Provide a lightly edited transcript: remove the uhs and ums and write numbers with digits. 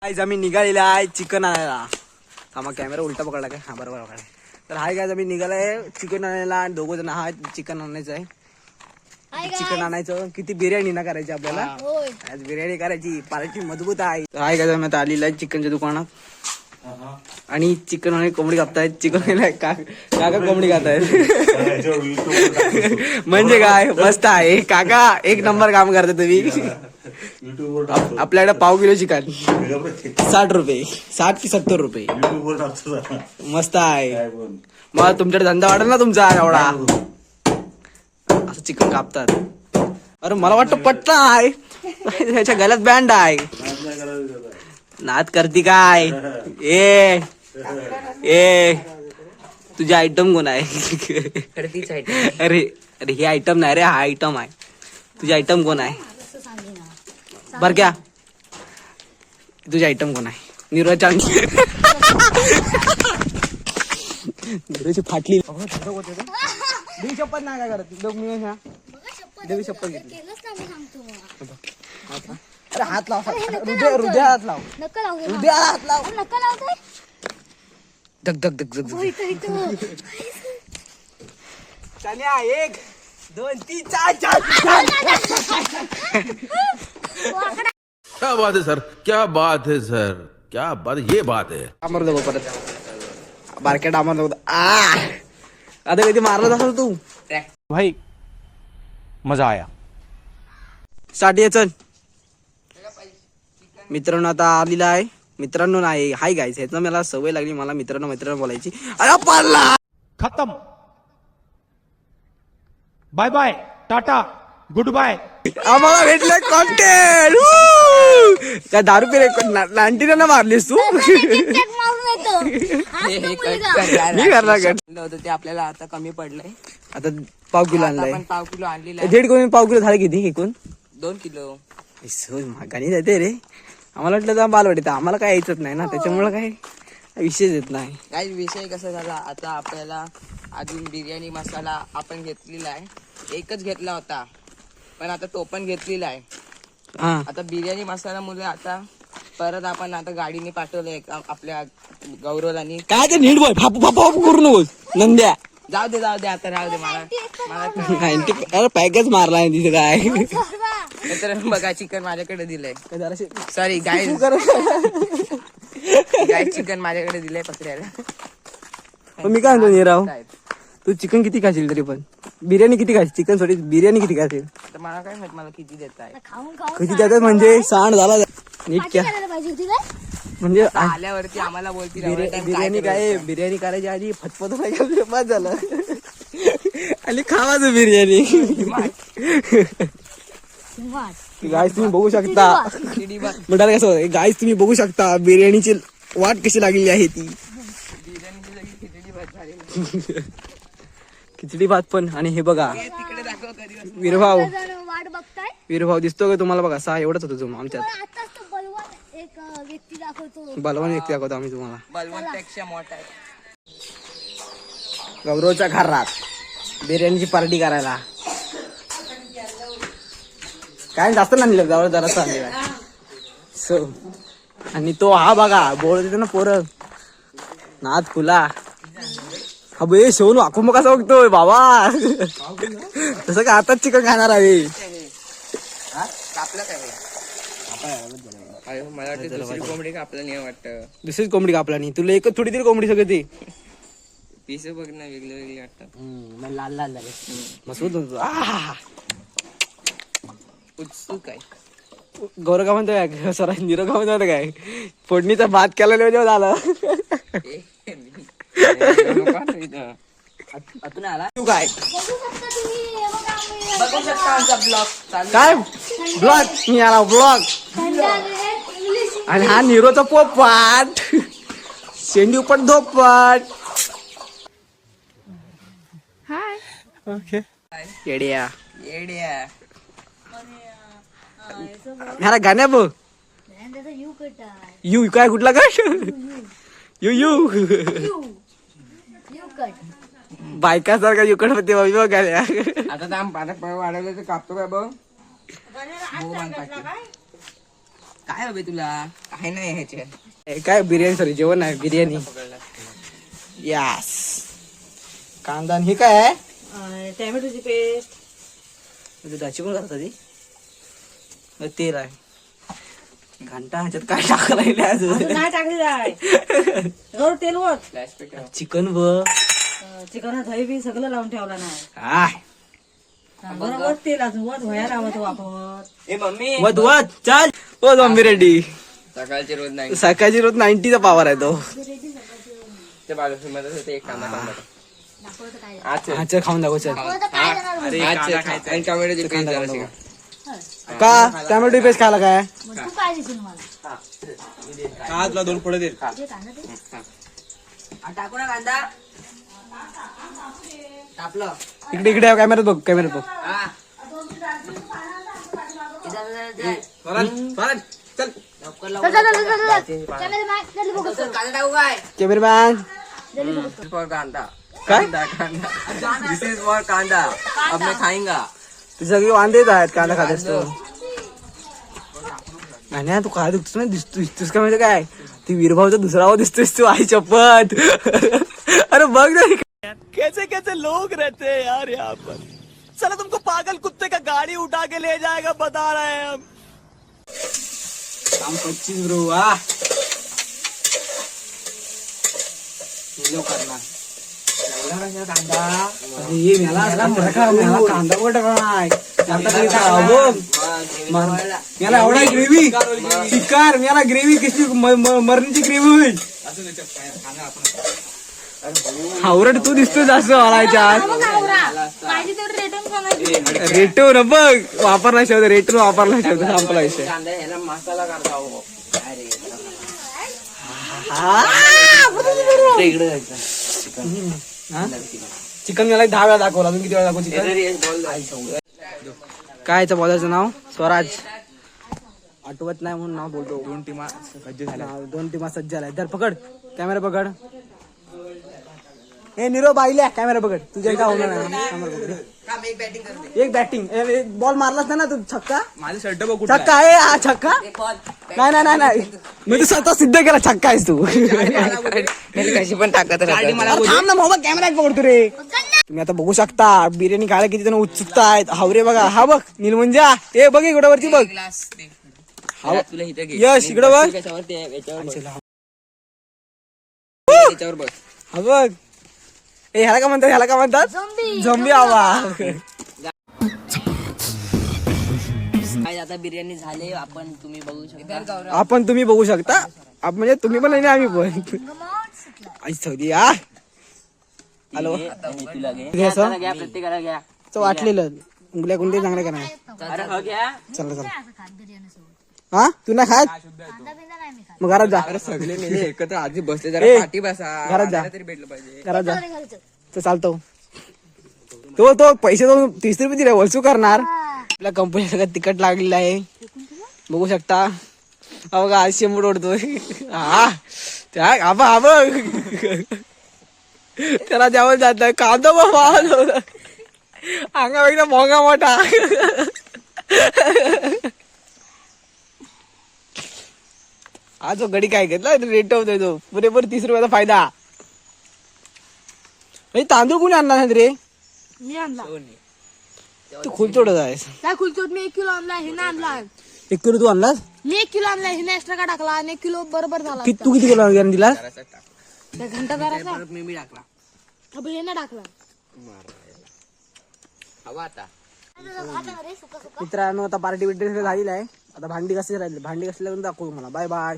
Guys आम्ही निघालेला आहे चिकन आणायला. थांबा कॅमेरा उलटा पकडला काय? हा बरोबर पकडला. तर हाय गाईज आम्ही निघालाय चिकन आणायला आणि 2 जण आहात. चिकन आणायचं आहे. चिकन आणायचं. किती बिर्याणी ना करायची आपल्याला. आज बिर्याणी करायची. पार्टी मजबूत आहे. तर हाय गाईज आम्ही आता आलेला आहे चिकनच्या दुकानात आणि चिकन आणि कोंबडी कापतायत. चिकन काका कोंबडी खातायत. म्हणजे काय मस्त आहे काका. 1 नंबर काम करता तुम्ही. आपल्याकडे पाव किलो चिकन 60 रुपये. 60 की 70 रुपये. मस्त आहे. मग तुमच्याकडे धंदा वाढेल ना तुमचा एवढा. असं चिकन कापतात. अरे मला वाटतं पट्टा आहे. त्याच्या गळ्यात बँड आहे. नाद करती काय? ए ए तुझे आयटम कोण आहे? अरे अरे हे आयटम नाही रे. हा आयटम आहे. तुझे आयटम कोण आहे? बर क्या तुझे आयटम कोण आहे? नीरज नीरजची फाटली. देवी शपथ नाही काय करत लोक मिळून. ह्या देवी शपथ घेतली. अरे हात लाव. हृदय हात लाव. हृदयाला हात लाव. धक धक धक धक. चाल्या 1 2 3 4 क्या बात है सर, क्या बात है सर, क्या बात, ये बात है. डामर दो परत. बारक्या डामर दो. आता कधी मारला असेल तू भाई मजा आया. साठी चल मित्रांनो आता आलेला आहे. मित्रांनो नाही हाय गाईस. ह्याचं मला सवय लागली. मला मित्रांनो बोलायची. अरे पडला. खत्म. Bye bye tata goodbye. आम्हाला भेटलं कॉन्टेंट. काय दारू पिरे 99 ना मारलीस तू? मी करणार ते आपल्याला आता कमी पडलंय. आता पाव किलो आणलाय. आपण पाव किलो आणलेला 1.5 पाव किलो झाले किती एकूण? 2 किलो. मागानी जाते रे. आम्हाला वाटलं तर बालवाडी. तर आम्हाला काय यायचंच नाही ना. त्याच्यामुळे काय विषय येत नाही. काही विषय कसा झाला आता आपल्याला अजून बिर्याणी मसाला आपण घेतलेला आहे. एकच घेतला होता पण आता तो पण घेतलेला आहे. हा आता बिर्याणी मसाला मुळे आता परत आपण आता गाडीने पाठवलंय आपल्या गौरवलानी. काय ते नीट बोल. फापू करू नकोस नंद्या. जाऊ दे आता राहू दे. मला 90 अरे पॅकेज मारला आहे तिथे काय. तर बघा चिकन माझ्याकडे दिलंय. सॉरी गाय चिकन माझ्याकडे दिलंय पकडायला. मी काय म्हणतो नीराव तू चिकन किती खाशील तरी पण बिर्याणी किती खाशील? चिकन सोडी बिर्याणी किती खाशील? तर मला काय माहित मला किती देत आहे. किती देतात म्हणजे सांड झाला नीट क्या म्हणजे आल्यावरती आम्हाला बोलतील बिर्याणी काय बिर्याणी करायच्या आधी फतफत बस झालं आणि खावाचं बिर्याणी. गाईस तुम्ही बघू शकता. म्हणाल कसं गाईस तुम्ही बघू शकता बिर्याणीची वाट कशी लागलेली आहे ती. खिचडी भात पण. आणि हे बघा वीरभाव दिसतो का तुम्हाला? बघा 6 एवढंच होतं तुम्ही आमच्यात. बलवान व्यक्ती दाखवतो आम्ही तुम्हाला. बलवंतपेक्षा मोठा आहे. गौरवच्या घरात बिर्याणीची पार्टी करायला. काय जास्त नाही जवळ जराच आणलेला. सो आणि तो हा बघा बोल देतो ना पोरं नाद खुला. हा बे शेवून वाकून मग कसा बघतोय बाबा. तसं का आताच चिकन खाणार आहे. कापलं काय मला वाटतं दुसरी कोंबडी कापलं नाही वाटतं. दुसरीच कोंबडी कापला नाही. तुला एकच थोडी तरी कोंबडी सगळं ती पीस बघ ना वेगळी वाटतात. लाल लाल झाले मस्त उत्सुक आहे. गौरव का म्हणतोय काय सर निरो का म्हणतोय काय फोडणीचा भात केला जेव्हा झालं. अतून आला तू काय बघू शकता आमचा ब्लॉग काय ब्लॉग मी आला ब्लॉग. आणि हा निरोचा पोपाट शेंडी पण धोपाट. ओके येड्या ह्याला गाण्या बघ. यू काय कुठला काय यू यू बायकासारखा युकड होते बघ. आता दाम वाढवलं तर कापतो काय बघ. काय हवे तुला? आहे ना ह्याचे काय बिर्याणी सॉरी जेवण आहे बिर्याणी यास कांदा आणि हे काय आहे टॅमॅटोची पेस्ट दुधाची पण करतात ती तेल आहे घंटा ह्याच्यात काय टाकलं अजून नाही टाकली आहे गौर तेल वर चिकन व चिकन दही बी सगळं लावून ठेवला नाही काय बरोबर तेल अजून वर व्हायला लावत वापर ए मम्मी वत वत चल ओ झॉम्बी रेड्डी सकाळची रोज नाही सकाळची रोज 90चा पावर आहे तो ते बालू मध्ये होते एक कांदा अच्छा अच्छा खाऊन दाखव चल आणि टोमॅटोची पेस्ट जराशी का. का टोमॅटो पेस्ट खायला काय तू काय देशील मला तुला 2 फळे दे टाकू ना कांदा टापलं इकडे इकडे कॅमेरात बघ कॅमेरात बघ हा चल कांदा टाकू काय कॅमेरामॅन फॉर कांदा काय दिस इज फॉर कांदा अब मैं खाएंगा तू सगळी वांदेच आहेत कांदा खात असतो नाही तू काय दिसतो ना दिसतोस का म्हणजे काय ती वीरभाऊचा दुसरा भाऊ दिसतोस तू आई चप्पत अरे बघ ना कैसे कैसे लोग रहते हैं यार यहाँ पर चलो तुमको पागल कुत्ते का गाड़ी उठा के ले जाएगा बता रहे हैं हम काम 25 ब्रो वा करणार अरे मेला कांदा कुठं काय मला एवढा ग्रेव्ही चिकार मला ग्रेव्ही कशी मरणीची ग्रेव्ही होईल हावरट तू दिसतोय जास्त हलायच्या रेटो न बघ वापरला शब्द रेटो वापरला शब्द संपला विषय कांदा ह्याला मसाला करता हो चिकन मला 10 वेळा दाखवला अजून किती वेळा दाखव चिकन काय याचं बॉलरचं नाव स्वराज आठवत नाही म्हणून नाव बोलतो 2 टीमा सज्ज झाल्या 2 टीमा सज्ज झाल्या तर पकड कॅमेरा पकड ए निरो बाईल्या कॅमेरा पकड तुझ्या काय होणार नाही कॅमेरा पकड एक बॅटिंग करते एक बॅटिंग एक बॉल मारलास ना तू छक्का माझं शर्ट बघ छक्का आहे हा छक्का नाही मी तू स्वतः सिद्ध केला छक्का आहेस तू कशी पण टाकत अरे थांब ना मोबाईल कॅमेरा पकडतो रे तुम्ही आता बघू शकता बिर्याणी खायला किती जण उत्सुकता आहेत हावरे बघा हा बघ निलमंजा ए बघ इकडे वरती बघ तुला इथं घे यश इकडे बघ याच्यावर बघ हा बघ ए ह्याला का म्हणतात झोंबी आवा आता बिर्याणी झाले आपण तुम्ही बघू शकता आपण तुम्ही बघू शकता म्हणजे तुम्ही पण आणि आम्ही पण आई सौदी आ हॅलो तुला घे घे असं? घ्या प्रत्येकाला घ्या वाटलेलं उंगल्या कोणते चांगले का नाही अरे हो घ्या चला हा तू नाही खात मग घरात जा सगळे मेले एकत्र आधी बसले ए, जरा पाठी बसा घरात जा. तरी भेटलं पाहिजे घरात जा तर चालतो तो पैसे तो 30 रुपये दिले वसूल करणार आपल्या कंपनी सगळं तिकट लागलेलं आहे बघू शकता बघा आज शेंबूड ओढतोय हा आबा त्याला द्यावं जात कांदा बाबा अंगापेक्षा मोंगा मोठा हा जो गडी काय घेतला रेट होतोय तो पुरेपूर 30 रुपयाचा फायदा तांदूळ कोणी आणला रे मी आणला तू खुलचोडच आहेस काय खुलचोट मी 1 किलो आणला हिने आणला 1 किलो तू आणलास मी 1 किलो आणला हिने एक्स्ट्रा का टाकला आणि 1 किलो बरोबर झाला तू किती किलो बिर्याणी दिलास त्या घंटादाराचा मी टाकला अब हिने टाकला हवा आता मित्रांनो आता पार्टी बिर्टी झालेली आहे आता भांडी कशी राहिली भांडी कसल्यापर्यंत दाखवू मला बाय बाय